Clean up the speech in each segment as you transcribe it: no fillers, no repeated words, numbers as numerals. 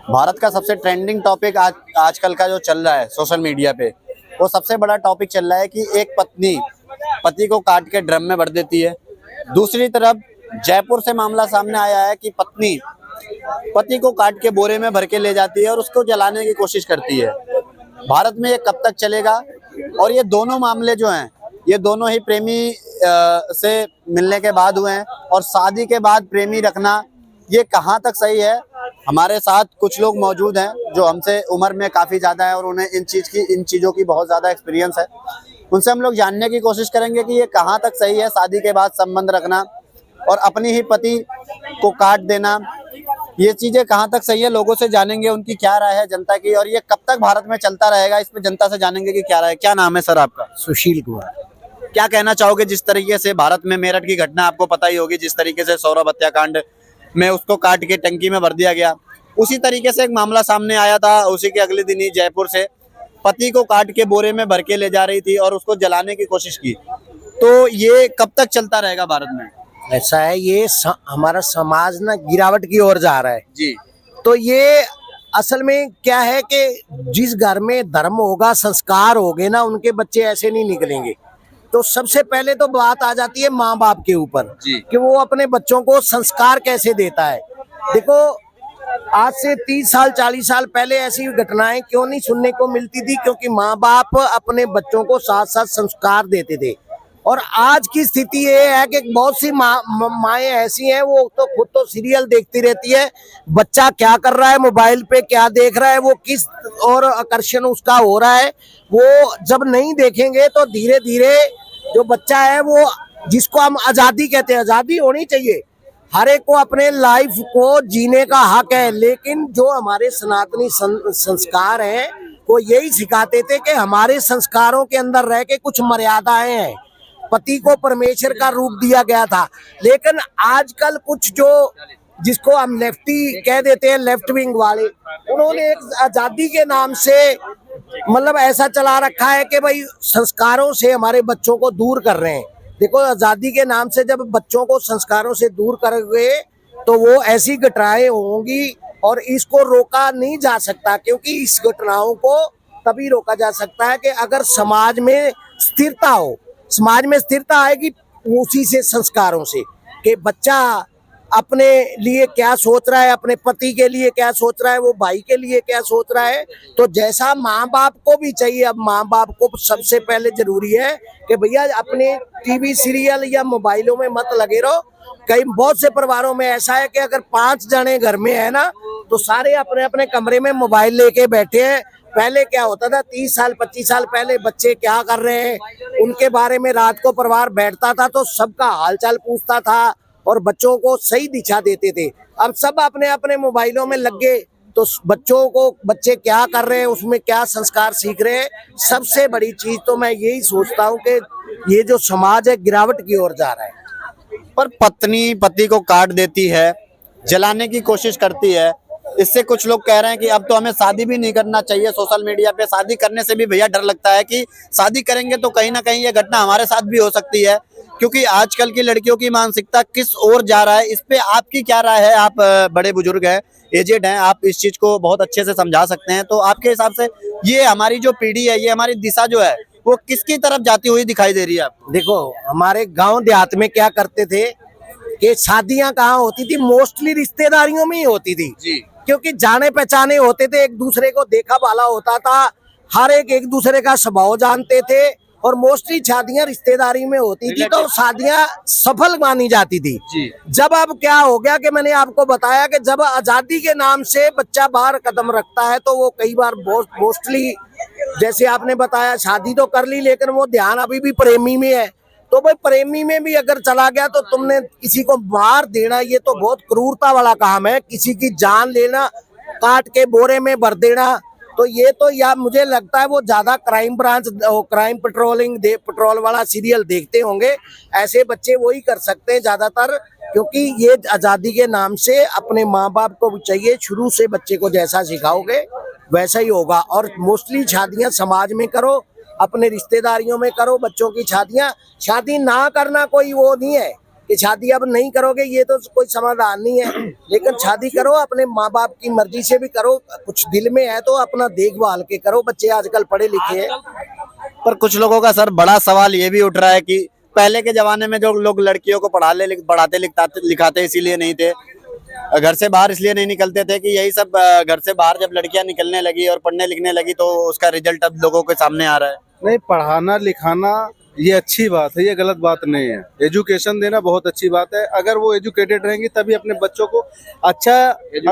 भारत का सबसे trending topic आजकल का जो चल रहा है सोशल मीडिया पे, वो सबसे बड़ा टॉपिक चल रहा है कि एक पत्नी पति को काट के ड्रम में भर देती है। दूसरी तरफ जयपुर से मामला सामने आया है कि पत्नी पति को काट के बोरे में भर के ले जाती है और उसको जलाने की कोशिश करती है। भारत में ये कब तक चलेगा? और ये दोनों मामले जो हैं, ये दोनों ही प्रेमी से मिलने के बाद हुए हैं, और शादी के बाद प्रेमी रखना ये कहाँ तक सही है? हमारे साथ कुछ लोग मौजूद हैं जो हमसे उम्र में काफ़ी ज़्यादा है और उन्हें इन चीज़ों की बहुत ज़्यादा एक्सपीरियंस है। उनसे हम लोग जानने की कोशिश करेंगे कि ये कहाँ तक सही है, शादी के बाद संबंध रखना और अपनी ही पति को काट देना, ये चीज़ें कहाँ तक सही है। लोगों से जानेंगे उनकी क्या राय है जनता की, और ये कब तक भारत में चलता रहेगा, इस पर जनता से जानेंगे कि क्या राय है। क्या नाम है सर आपका? सुशील कुमार। क्या कहना चाहोगे जिस तरीके से भारत में मेरठ की घटना आपको पता ही होगी, जिस तरीके से सौरभ हत्याकांड में उसको काट के टंकी में भर दिया गया, उसी तरीके से एक मामला सामने आया था। उसी के अगले दिन ही जयपुर से पति को काट के बोरे में भर के ले जा रही थी और उसको जलाने की कोशिश की। तो ये कब तक चलता रहेगा भारत में? ऐसा है, हमारा समाज ना गिरावट की ओर जा रहा है जी। तो ये असल में क्या है कि जिस घर में धर्म होगा, संस्कार होंगे ना, उनके बच्चे ऐसे नहीं निकलेंगे। तो सबसे पहले तो बात आ जाती है माँ बाप के ऊपर कि वो अपने बच्चों को संस्कार कैसे देता है। देखो, आज से 30 साल 40 साल पहले ऐसी घटनाएं क्यों नहीं सुनने को मिलती थी? क्योंकि माँ बाप अपने बच्चों को साथ साथ संस्कार देते थे। और आज की स्थिति ये है कि बहुत सी माएँ ऐसी हैं, वो तो खुद तो सीरियल देखती रहती है, बच्चा क्या कर रहा है, मोबाइल पे क्या देख रहा है, वो किस और आकर्षण उसका हो रहा है, वो जब नहीं देखेंगे तो धीरे धीरे जो बच्चा है, वो जिसको हम आजादी कहते हैं, आजादी होनी चाहिए, हर एक को अपने लाइफ को जीने का हक है। लेकिन जो हमारे सनातनी संस्कार हैं, वो यही सिखाते थे कि हमारे संस्कारों के अंदर रह के कुछ मर्यादाएं हैं। पति को परमेश्वर का रूप दिया गया था। लेकिन आजकल कुछ जो जिसको हम लेफ्टी कह देते हैं, लेफ्ट विंग वाले, उन्होंने एक आजादी के नाम से मतलब ऐसा चला रखा है कि भाई संस्कारों से हमारे बच्चों को दूर कर रहे हैं। देखो, आजादी के नाम से जब बच्चों को संस्कारों से दूर करोगे तो वो ऐसी घटनाएं होंगी और इसको रोका नहीं जा सकता। क्योंकि इस घटनाओं को तभी रोका जा सकता है कि अगर समाज में स्थिरता हो। समाज में स्थिरता आएगी उसी से, संस्कारों से, कि बच्चा अपने लिए क्या सोच रहा है, अपने पति के लिए क्या सोच रहा है, वो भाई के लिए क्या सोच रहा है। तो जैसा माँ बाप को भी चाहिए, अब माँ बाप को सबसे पहले जरूरी है कि भैया अपने टीवी सीरियल या मोबाइलों में मत लगे रहो। कई बहुत से परिवारों में ऐसा है कि अगर 5 जने घर में है ना, तो सारे अपने अपने कमरे में मोबाइल लेके बैठे हैं। पहले क्या होता था, 30 साल 25 साल पहले बच्चे क्या कर रहे हैं उनके बारे में रात को परिवार बैठता था तो सबका हालचाल पूछता था और बच्चों को सही दिशा देते थे। अब सब अपने अपने मोबाइलों में लग गए, तो बच्चों को बच्चे क्या कर रहे हैं, उसमें क्या संस्कार सीख रहे हैं। सबसे बड़ी चीज तो मैं यही सोचता हूँ कि ये जो समाज है गिरावट की ओर जा रहा है। पर पत्नी पति को काट देती है, जलाने की कोशिश करती है, इससे कुछ लोग कह रहे हैं कि अब तो हमें शादी भी नहीं करना चाहिए। सोशल मीडिया पे शादी करने से भी भैया डर लगता है कि शादी करेंगे तो कहीं ना कहीं ये घटना हमारे साथ भी हो सकती है, क्योंकि आजकल की लड़कियों की मानसिकता किस ओर जा रहा है। इस पे आपकी क्या राय है? आप बड़े बुजुर्ग हैं, एजेड हैं, आप इस चीज को बहुत अच्छे से समझा सकते हैं। तो आपके हिसाब से ये हमारी जो पीढ़ी है, ये हमारी दिशा जो है, वो किसकी तरफ जाती हुई दिखाई दे रही है आपको? देखो, हमारे गांव देहात में क्या करते थे कि शादियां कहाँ होती थी, मोस्टली रिश्तेदारियों में ही होती थी जी। क्योंकि जाने पहचाने होते थे, एक दूसरे को देखा भाला होता था, हर एक दूसरे का स्वभाव जानते थे और मोस्टली शादियां रिश्तेदारी में होती थी, तो शादियां सफल मानी जाती थी जी। जब अब क्या हो गया कि मैंने आपको बताया कि जब आजादी के नाम से बच्चा बाहर कदम रखता है तो वो कई बार मोस्टली, जैसे आपने बताया, शादी तो कर ली लेकिन वो ध्यान अभी भी प्रेमी में है। तो भाई प्रेमी में भी अगर चला गया तो तुमने किसी को मार देना, ये तो बहुत क्रूरता वाला काम है। किसी की जान लेना, काट के बोरे में भर देना, तो ये तो या मुझे लगता है वो ज्यादा क्राइम ब्रांच, क्राइम पेट्रोल वाला सीरियल देखते होंगे। ऐसे बच्चे वही कर सकते हैं ज्यादातर, क्योंकि ये आजादी के नाम से अपने माँ बाप को भी चाहिए, शुरू से बच्चे को जैसा सिखाओगे वैसा ही होगा। और मोस्टली शादियां समाज में करो, अपने रिश्तेदारियों में करो बच्चों की शादियां। शादी ना करना कोई वो नहीं है, कि शादी अब नहीं करोगे ये तो कोई समाधान नहीं है, लेकिन शादी करो अपने माँ बाप की मर्जी से भी करो, कुछ दिल में है तो अपना देखभाल के करो। बच्चे आजकल पढ़े लिखे हैं। पर कुछ लोगों का सर बड़ा सवाल ये भी उठ रहा है कि पहले के जमाने में जो लोग लड़कियों को पढ़ाते लिखाते इसीलिए नहीं थे, घर से बाहर इसलिए नहीं निकलते थे कि यही सब घर से बाहर जब लड़कियां निकलने लगी और पढ़ने लिखने लगी तो उसका रिजल्ट अब लोगों के सामने आ रहा है। नहीं, पढ़ाना लिखाना ये अच्छी बात है, ये गलत बात नहीं है। एजुकेशन देना बहुत अच्छी बात है। अगर वो एजुकेटेड रहेंगी तभी अपने बच्चों को अच्छा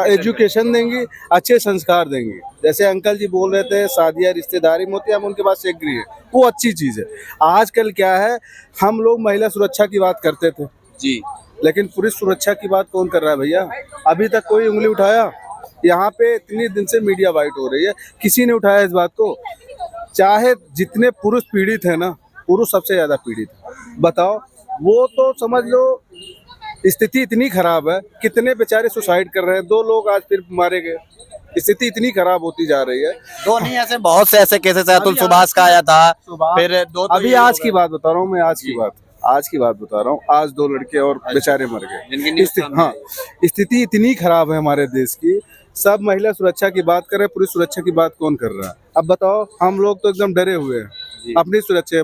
एजुकेशन देंगी, अच्छे संस्कार देंगी। जैसे अंकल जी बोल रहे थे शादियाँ रिश्तेदारी में होती है, हम उनके पास एग्री है, वो अच्छी चीज़ है। आजकल क्या है, हम लोग महिला सुरक्षा की बात करते थे जी, लेकिन पुरुष सुरक्षा की बात कौन कर रहा है भैया? अभी तक कोई उंगली उठाया? यहाँ पे इतनी दिन से मीडिया वाइट हो रही है, किसी ने उठाया इस बात को? चाहे जितने पुरुष पीड़ित है ना, पुरुष सबसे ज्यादा पीड़ित है। बताओ, वो तो समझ लो स्थिति इतनी खराब है, कितने बेचारे सुसाइड कर रहे हैं। 2 लोग आज फिर मारे गए, स्थिति इतनी खराब होती जा रही है। दो नहीं ऐसे बहुत से ऐसे केसेस है। अतुल सुभाष का आया था, फिर दो तो अभी ये आज हो की बात बता रहा हूँ मैं, आज की बात बता रहा हूँ। आज 2 लड़के और बेचारे मर गए। हाँ, स्थिति इतनी खराब है हमारे देश की। सब महिला सुरक्षा की बात कर रहे हैं, पुरुष सुरक्षा की बात कौन कर रहा है? अब बताओ, हम लोग तो एकदम डरे हुए हैं अपनी सुरक्षा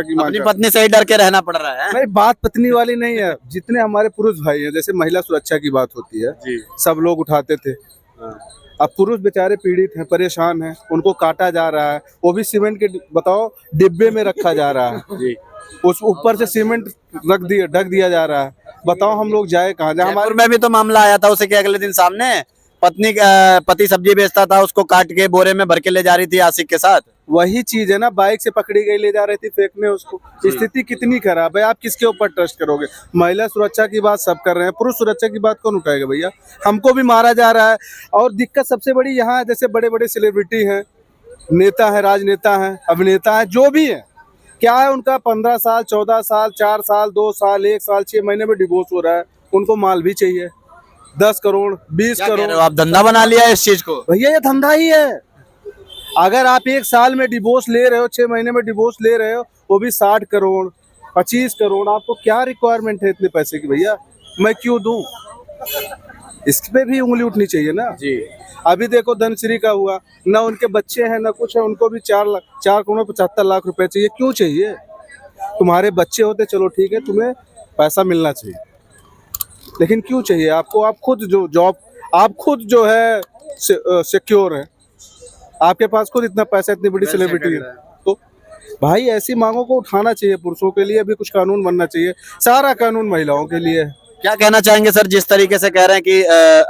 की मांग अपनी कर। पत्नी से ही डर के रहना पड़ रहा है। नहीं, बात पत्नी वाली नहीं है। जितने हमारे पुरुष भाई हैं, जैसे महिला सुरक्षा की बात होती है, सब लोग उठाते थे। अब पुरुष बेचारे पीड़ित हैं, परेशान हैं, उनको काटा जा रहा है, वो भी सीमेंट के बताओ डिब्बे में रखा जा रहा है। उस ऊपर से सीमेंट ढक दिया जा रहा है। बताओ हम लोग जाए कहाँ? जहाँ जयपुर में भी तो मामला आया था उसे के अगले दिन सामने पति सब्जी बेचता था, उसको काट के बोरे में भर के ले जा रही थी आशिक के साथ। वही चीज है ना, बाइक से पकड़ी गई, ले जा रही थी फेंकने उसको। स्थिति कितनी खराब है, आप किसके ऊपर ट्रस्ट करोगे? महिला सुरक्षा की बात सब कर रहे हैं, पुरुष सुरक्षा की बात कौन उठाएगा भैया? हमको भी मारा जा रहा है। और दिक्कत सबसे बड़ी यहाँ है, जैसे बड़े बड़े सेलिब्रिटी हैं, नेता है, राजनेता है, अभिनेता है, जो भी है, क्या है उनका 15 साल 14 साल 4 साल 2 साल 1 साल 6 महीने में डिवोर्स हो रहा है। उनको माल भी चाहिए, 10 करोड़ 20 करोड़। आप धंधा बना लिया है इस चीज को भैया, ये धंधा ही है। अगर आप 1 साल में डिवोर्स ले रहे हो, 6 महीने में डिवोर्स ले रहे हो, वो भी 60 करोड़ 25 करोड़, आपको क्या रिक्वायरमेंट है इतने पैसे की भैया? मैं क्यों दूं? इस पे भी उंगली उठनी चाहिए ना जी। अभी देखो धनश्री का हुआ ना, उनके बच्चे हैं ना कुछ है, उनको भी 4 करोड़ 75 लाख रुपए चाहिए। क्यों चाहिए? तुम्हारे बच्चे होते चलो ठीक है, तुम्हें पैसा मिलना चाहिए, लेकिन क्यों चाहिए आपको? आप खुद जो है सिक्योर है, आपके पास खुद इतना पैसा, इतनी बड़ी सेलिब्रिटी है, तो भाई ऐसी मांगों को उठाना चाहिए। पुरुषों के लिए भी कुछ कानून बनना चाहिए, सारा कानून महिलाओं के लिए। क्या कहना चाहेंगे सर, जिस तरीके से कह रहे हैं कि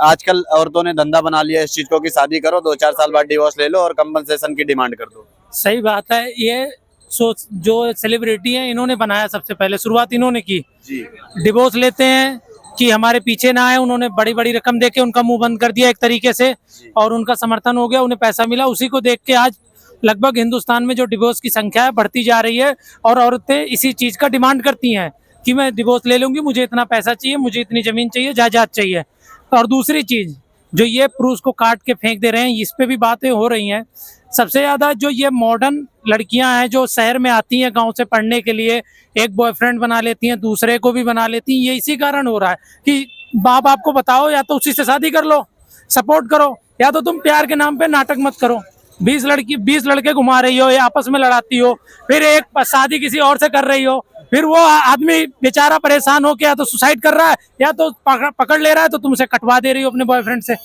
आजकल औरतों ने धंधा बना लिया इस चीज को कि शादी करो, 2-4 साल बाद डिवोर्स ले लो और कंपनसेशन की डिमांड कर दो? सही बात है। ये सोच जो सेलिब्रिटी हैं, इन्होंने बनाया, सबसे पहले शुरुआत इन्होंने की जी। डिवोर्स लेते हैं कि हमारे पीछे ना आए, उन्होंने बड़ी बड़ी रकम देके उनका मुंह बंद कर दिया एक तरीके से, और उनका समर्थन हो गया, उन्हें पैसा मिला। उसी को देख के आज लगभग हिंदुस्तान में जो डिवोर्स की संख्या है बढ़ती जा रही है, और औरतें इसी चीज का डिमांड करती हैं कि मैं डिवोर्स ले लूंगी, मुझे इतना पैसा चाहिए, मुझे इतनी जमीन चाहिए, जायदाद चाहिए। और दूसरी चीज, जो ये पुरुष को काट के फेंक दे रहे हैं, इस पे भी बातें हो रही हैं। सबसे ज्यादा जो ये मॉडर्न लड़कियां हैं जो शहर में आती हैं गांव से पढ़ने के लिए, एक बॉयफ्रेंड बना लेती हैं, दूसरे को भी बना लेती हैं। ये इसी कारण हो रहा है कि माँ बाप को बताओ या तो उसी से शादी कर लो, सपोर्ट करो, या तो तुम प्यार के नाम पे नाटक मत करो। 20 लड़के घुमा रही हो, या आपस में लड़ाती हो, फिर एक शादी किसी और से कर रही हो, फिर वो आदमी बेचारा परेशान हो के या तो सुसाइड कर रहा है या तो पकड़ ले रहा है, तो तुमसे कटवा दे रही हो अपने बॉयफ्रेंड से।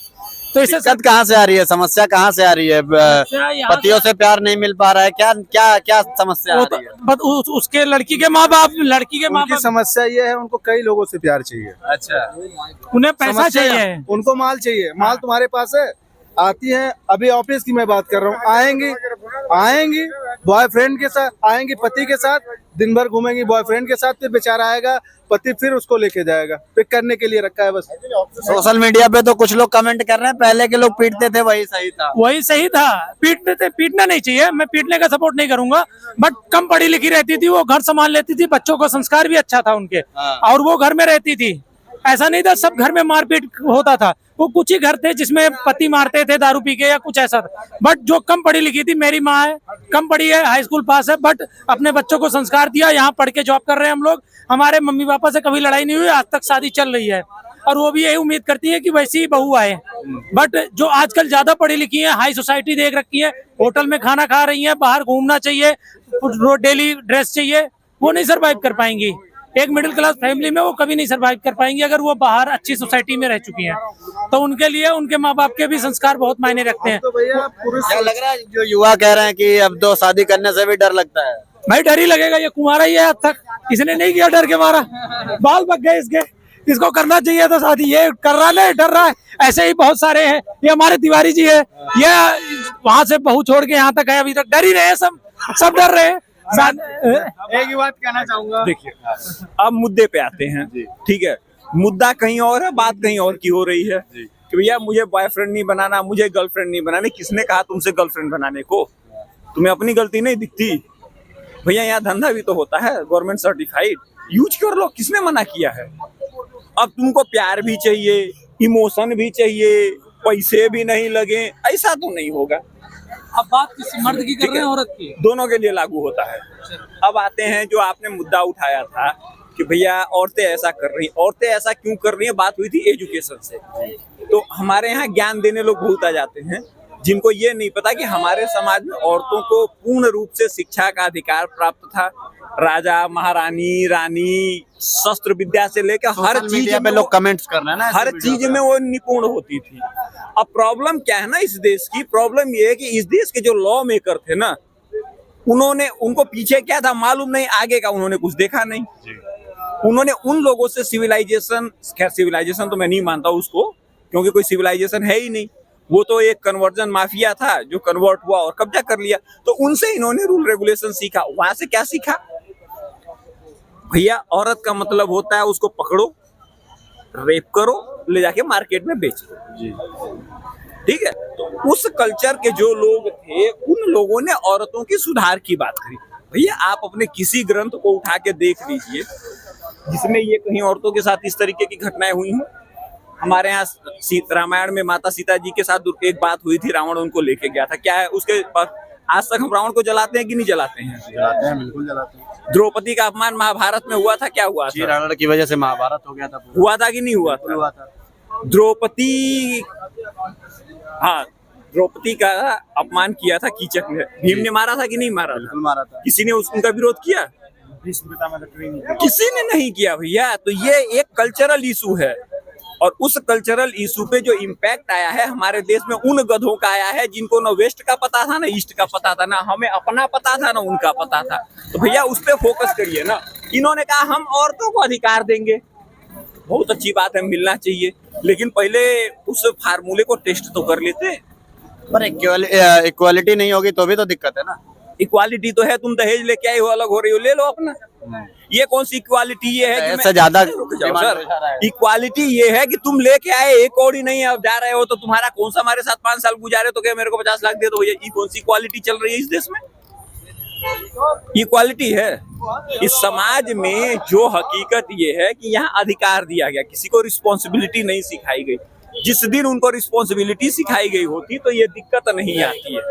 तो इससे दिक्कत कहाँ से आ रही है, समस्या कहाँ से आ रही है? पतियों से प्यार नहीं मिल पा रहा है, क्या क्या क्या समस्या आ रही है? उसके लड़की के माँ बाप समस्या ये है, उनको कई लोगों से प्यार चाहिए। अच्छा, उन्हें पैसा चाहिए, उनको माल चाहिए। माल तुम्हारे पास है? आती है, अभी ऑफिस की मैं बात कर रहा हूँ, आएंगी बॉयफ्रेंड के साथ, आएंगी पति के साथ, दिन भर घूमेंगी बॉयफ्रेंड के साथ, फिर बेचारा आएगा, पति फिर उसको लेके जाएगा, पिक करने के लिए रखा है बस। सोशल मीडिया पे तो कुछ लोग कमेंट कर रहे हैं, पहले के लोग पीटते थे वही सही था। पीटना नहीं चाहिए, मैं पीटने का सपोर्ट नहीं करूंगा, बट कम पढ़ी लिखी रहती थी, वो घर संभाल लेती थी, बच्चों का संस्कार भी अच्छा था उनके, और वो घर में रहती थी। ऐसा नहीं था सब घर में मारपीट होता था, वो कुछ ही घर थे जिसमें पति मारते थे दारू पी के या कुछ ऐसा था। बट जो कम पढ़ी लिखी थी, मेरी माँ है, कम पढ़ी है, हाई स्कूल पास है, बट अपने बच्चों को संस्कार दिया। यहाँ पढ़ के जॉब कर रहे हैं हम लोग। हमारे मम्मी पापा से कभी लड़ाई नहीं हुई, आज तक शादी चल रही है, और वो भी यही उम्मीद करती है कि वैसी ही बहू आए। बट जो आजकल ज्यादा पढ़ी लिखी है, हाई सोसाइटी देख रखी है, होटल में खाना खा रही है, बाहर घूमना चाहिए, डेली ड्रेस चाहिए, वो नहीं सर्वाइव कर पाएंगी। एक मिडिल क्लास फैमिली में वो कभी नहीं सर्वाइव कर पाएंगी अगर वो बाहर अच्छी सोसाइटी में रह चुकी हैं। तो उनके लिए उनके माँ बाप के भी संस्कार बहुत मायने रखते हैं। तो भैया पुरुष क्या लग रहा है जो युवा कह रहे हैं कि अब तो शादी करने से भी डर लगता है? भाई डर ही लगेगा, ये कुमारा ही है, अब तक इसने नहीं किया डर के मारा, बाल बक गए इसके। इसको करना चाहिए था शादी, ये कर रहा है, डर रहा है। ऐसे ही बहुत सारे हैं, ये हमारे तिवारी जी है, ये वहां से बहू छोड़ के यहाँ तक है, अभी तक डर ही रहे हैं, सब डर रहे हैं। एक ही बात कहना चाहूंगा, देखिए अब मुद्दे पे आते हैं। ठीक है, मुद्दा कहीं और है, बात कहीं और की हो रही है कि भैया मुझे बॉयफ्रेंड नहीं बनाना, मुझे गर्लफ्रेंड नहीं बनाने। किसने कहा तुमसे गर्लफ्रेंड बनाने को? तुम्हें अपनी गलती नहीं दिखती? भैया यहाँ धंधा भी तो होता है, गवर्नमेंट सर्टिफाइड, यूज कर लो, किसने मना किया है? अब तुमको प्यार भी चाहिए, इमोशन भी चाहिए, पैसे भी नहीं लगे, ऐसा तो नहीं होगा। अब बात किसी मर्द की कर रहे हैं, औरत की? दोनों के लिए लागू होता है। अब आते हैं जो आपने मुद्दा उठाया था कि भैया औरतें ऐसा कर रही हैं, औरतें ऐसा क्यों कर रही हैं? बात हुई थी एजुकेशन से। तो हमारे यहाँ ज्ञान देने लोग बहुत आ जाते हैं जिनको ये नहीं पता कि हमारे समाज में औरतों को पूर्ण रूप से शिक्षा का अधिकार प्राप्त था। राजा, महारानी, रानी, शस्त्र विद्या से लेकर हर चीज पे लोग कमेंट्स कर रहे हैं ना, हर चीज में वो निपुण होती थी। अब प्रॉब्लम क्या है ना इस देश की? प्रॉब्लम ये है कि इस देश के जो लॉ मेकर थे ना, उनको पीछे क्या था मालूम नहीं, आगे का उन्होंने कुछ देखा नहीं। उन्होंने उन लोगों से सिविलाइजेशन, खैर सिविलाइजेशन तो मैं नहीं मानता उसको, क्योंकि कोई सिविलाइजेशन है ही नहीं, वो तो एक कन्वर्जन माफिया था जो कन्वर्ट हुआ और कब्जा कर लिया। तो उनसे इन्होंने रूल रेगुलेशन सीखा। वहां से क्या सीखा? भैया औरत का मतलब होता है उसको पकड़ो, रेप करो, ले जाके मार्केट में बेचो। ठीक है, तो उस कल्चर के जो लोग थे उन लोगों ने औरतों की सुधार की बात करी। भैया आप अपने किसी ग्रंथ को उठा के देख लीजिए जिसमें ये कहीं औरतों के साथ इस तरीके की घटनाएं हुई हैं। हमारे यहाँ रामायण में माता सीता जी के साथ एक बात हुई थी, रावण उनको लेके गया था। क्या है उसके बाद? आज तक हम रावण को जलाते हैं कि नहीं जलाते हैं? जलाते हैं, बिल्कुल जलाते हैं। द्रौपदी का अपमान महाभारत में हुआ था, क्या हुआ था? रावण की वजह से महाभारत हो गया था। हुआ था कि नहीं हुआ था? हुआ था। द्रौपदी, हाँ, द्रौपदी का अपमान किया था कीचक ने। भीम ने मारा था कि नहीं मारा था? मारा था। किसी ने उनका विरोध किया? किसी ने नहीं किया भैया। तो ये एक कल्चरल इशू है, और उस कल्चरल इशू पे जो इम्पैक्ट आया है हमारे देश में उन गधों का आया है जिनको ना वेस्ट का पता था, ना ईस्ट का पता था, ना हमें अपना पता था, ना उनका पता था। तो भैया उस पे फोकस करिए ना। इन्होंने कहा हम औरतों को अधिकार देंगे, बहुत अच्छी बात है, मिलना चाहिए, लेकिन पहले उस फार्मूले को टेस्ट तो कर लेते। पर इक्वालिटी नहीं होगी तो भी तो दिक्कत है ना। इक्वालिटी तो है, तुम दहेज लेके आए हो, अलग हो रही हो, ले लो अपना। ये कौन सी इक्वालिटी ये है? इससे ज्यादा इक्वालिटी ये है कि तुम लेके आए, एक कौड़ी नहीं अब जा रहे हो, तो तुम्हारा कौन सा हमारे साथ 5 साल गुजारे तो क्या मेरे को 50 लाख दे दो? भैया ये कौन सी इक्वालिटी चल रही है इस देश में? इक्वालिटी है इस समाज में। जो हकीकत ये है कि यहाँ अधिकार दिया गया, किसी को रिस्पॉन्सिबिलिटी नहीं सिखाई गई। जिस दिन उनको रिस्पॉन्सिबिलिटी सिखाई गई होती तो ये दिक्कत नहीं आती है।